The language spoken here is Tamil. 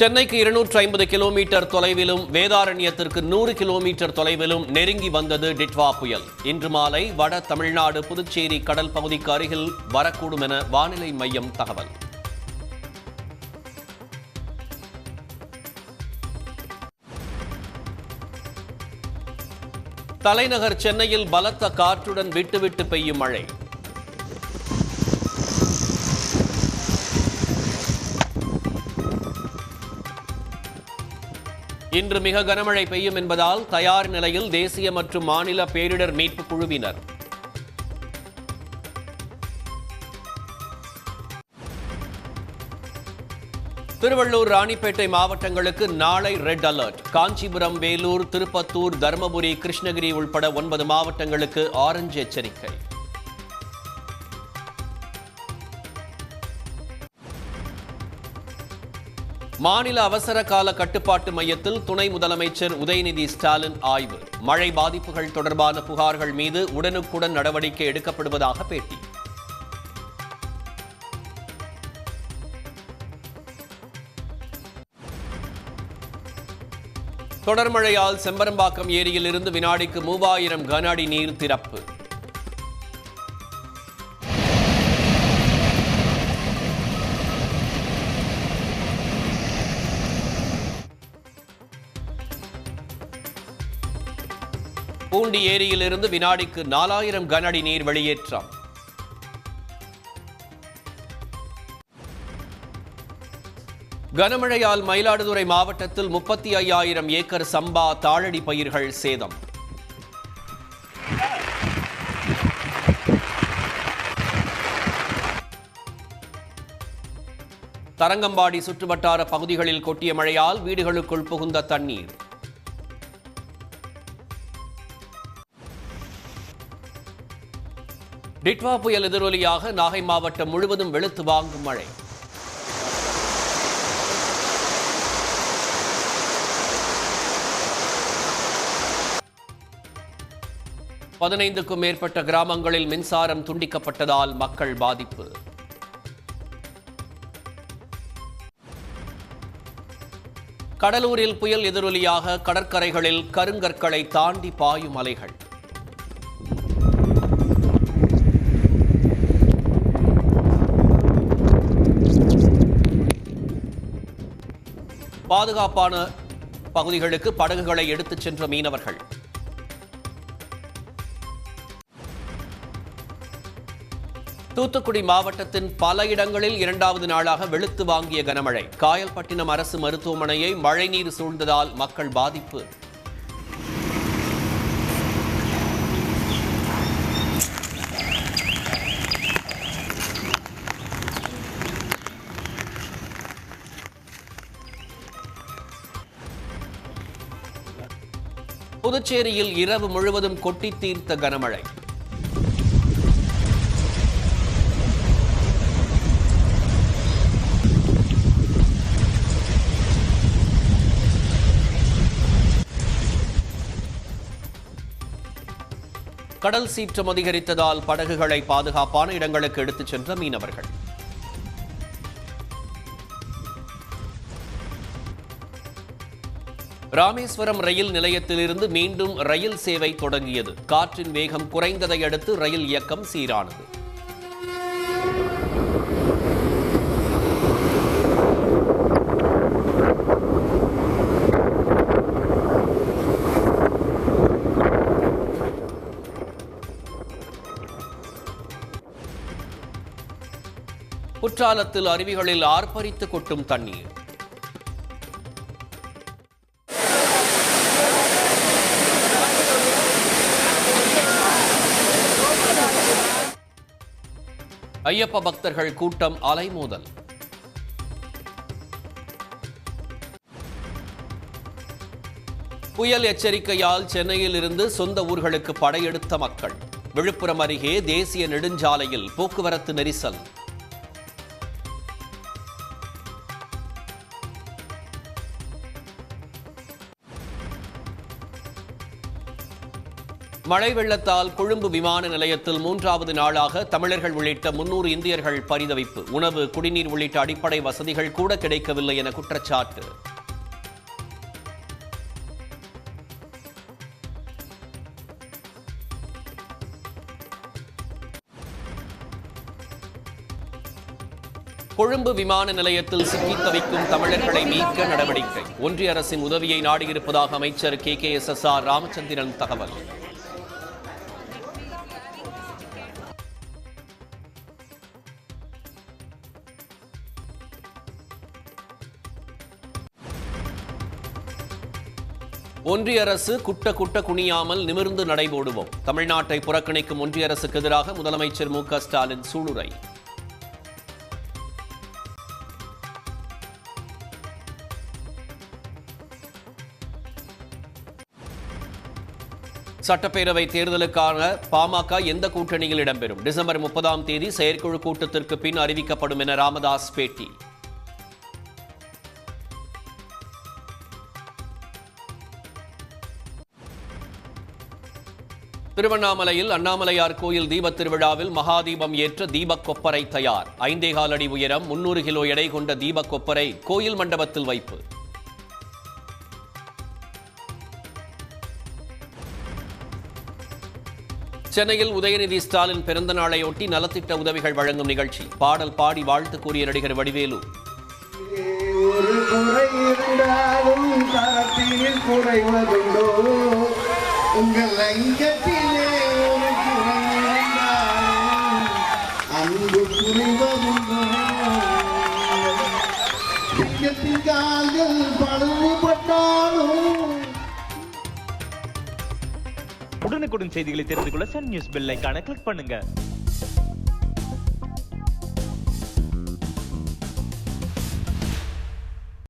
சென்னைக்கு 250 கிலோமீட்டர் தொலைவிலும் வேதாரண்யத்திற்கு 100 கிலோமீட்டர் தொலைவிலும் நெருங்கி வந்தது டிட்வா புயல். இன்று மாலை வட தமிழ்நாடு புதுச்சேரி கடல் பகுதிக்கு அருகில் வரக்கூடும் என வானிலை மையம் தகவல். தலைநகர் சென்னையில் பலத்த காற்றுடன் விட்டுவிட்டு பெய்யும் மழை. இன்று மிக கனமழை பெய்யும் என்பதால் தயார் நிலையில் தேசிய மற்றும் மாநில பேரிடர் மீட்புக் குழுவினர். திருவள்ளூர், ராணிப்பேட்டை மாவட்டங்களுக்கு நாளை ரெட் அலர்ட். காஞ்சிபுரம், வேலூர், திருப்பத்தூர், தருமபுரி, கிருஷ்ணகிரி உள்பட 9 மாவட்டங்களுக்கு ஆரஞ்சு எச்சரிக்கை. மாநில அவசர கால கட்டுப்பாட்டு மையத்தில் துணை முதலமைச்சர் உதயநிதி ஸ்டாலின் ஆய்வு. மழை பாதிப்புகள் தொடர்பான புகார்கள் மீது உடனுக்குடன் நடவடிக்கை எடுக்கப்படுவதாக பேட்டி. தொடர் மழையால் செம்பரம்பாக்கம் ஏரியில் இருந்து வினாடிக்கு 3000 கன அடி நீர் திறப்பு. பூண்டி ஏரியிலிருந்து வினாடிக்கு 4000 கன அடி நீர் வெளியேற்றம். கனமழையால் மயிலாடுதுறை மாவட்டத்தில் 35,000 ஏக்கர் சம்பா தாழடி பயிர்கள் சேதம். தரங்கம்பாடி சுற்றுவட்டார பகுதிகளில் கொட்டிய மழையால் வீடுகளுக்குள் புகுந்த தண்ணீர். டிட்வா புயல் எதிரொலியாக நாகை மாவட்டம் முழுவதும் வெளுத்து வாங்கும் மழை. பதினைந்துக்கும் மேற்பட்ட கிராமங்களில் மின்சாரம் துண்டிக்கப்பட்டதால் மக்கள் பாதிப்பு. கடலூரில் புயல் எதிரொலியாக கடற்கரைகளில் கருங்கற்களை தாண்டி பாயும் அலைகள். பாதுகாப்பான பகுதிகளுக்கு படகுகளை எடுத்துச் சென்ற மீனவர்கள். தூத்துக்குடி மாவட்டத்தின் பல இடங்களில் 2வது நாளாக வெளுத்து வாங்கிய கனமழை. காயல்பட்டினம் அரசு மருத்துவமனையை மழைநீர் சூழ்ந்ததால் மக்கள் பாதிப்பு. புதுச்சேரியில் இரவு முழுவதும் கொட்டி தீர்த்த கனமழை. கடல் சீற்றம் அதிகரித்ததால் படகுகளை பாதுகாப்பான இடங்களுக்கு எடுத்துச் சென்ற மீனவர்கள். ராமேஸ்வரம் ரயில் நிலையத்திலிருந்து மீண்டும் ரயில் சேவை தொடங்கியது. காற்றின் வேகம் குறைந்ததை அடுத்து ரயில் இயக்கம் சீரானது. குற்றாலத்தில் அருவிகளில் ஆர்ப்பரித்து கொட்டும் தண்ணீர். ஐயப்ப பக்தர்கள் கூட்டம் அலைமோதல். புயல் எச்சரிக்கையால் சென்னையில் இருந்து சொந்த ஊர்களுக்கு படையெடுத்த மக்கள். விழுப்புரம் அருகே தேசிய நெடுஞ்சாலையில் போக்குவரத்து நெரிசல். மழை வெள்ளத்தால் கொழும்பு விமான நிலையத்தில் 3வது நாளாக தமிழர்கள் உள்ளிட்ட 300 இந்தியர்கள் பரிதவிப்பு. உணவு, குடிநீர் உள்ளிட்ட அடிப்படை வசதிகள் கூட கிடைக்கவில்லை என குற்றச்சாட்டு. கொழும்பு விமான நிலையத்தில் சிக்கித் தவிக்கும் தமிழர்களை மீட்க நடவடிக்கை. ஒன்றிய அரசின் உதவியை நாடியிருப்பதாக அமைச்சர் KKSSR ராமச்சந்திரன் தகவல். ஒன்றிய அரசு குட்ட குனியாமல் நிமிர்ந்து நடைபோடுவோம். தமிழ்நாட்டை புறக்கணிக்கும் ஒன்றிய அரசுக்கு எதிராக முதலமைச்சர் MK ஸ்டாலின் சூளுரை. சட்டப்பேரவை தேர்தலுக்கான பாமக எந்த கூட்டணியில் இடம்பெறும்? டிசம்பர் 30ஆம் தேதி செயற்குழு கூட்டத்திற்கு பின் அறிவிக்கப்படும் என ராமதாஸ் பேட்டி. திருவண்ணாமலையில் அண்ணாமலையார் கோயில் தீபத் திருவிழாவில் மகாதீபம் ஏற்ற தீபக் கொப்பரை தயார். 5.25 அடி உயரம், 300 கிலோ எடை கொண்ட தீபக் கொப்பரை கோயில் மண்டபத்தில் வைப்பு. சென்னையில் உதயநிதி ஸ்டாலின் பிறந்த நாளையொட்டி நலத்திட்ட உதவிகள் வழங்கும் நிகழ்ச்சி. பாடல் பாடி வாழ்த்து கூறிய நடிகர் வடிவேலு. ஒரு குறை இருந்தாலும் தரத்தில் குறைவதுண்டோ, உங்கள் அங்கத்திலே ஒரு குறை இருந்தாலும் அன்பு குறைவதுண்டோ, சிங்கத்தின் கால்கள் பழுவுபட்டாலும். உடனுக்குடன் செய்திகளை தெரிந்து கொள்ள சன் நியூஸ் பெல் ஐகானை கிளிக் பண்ணுங்க.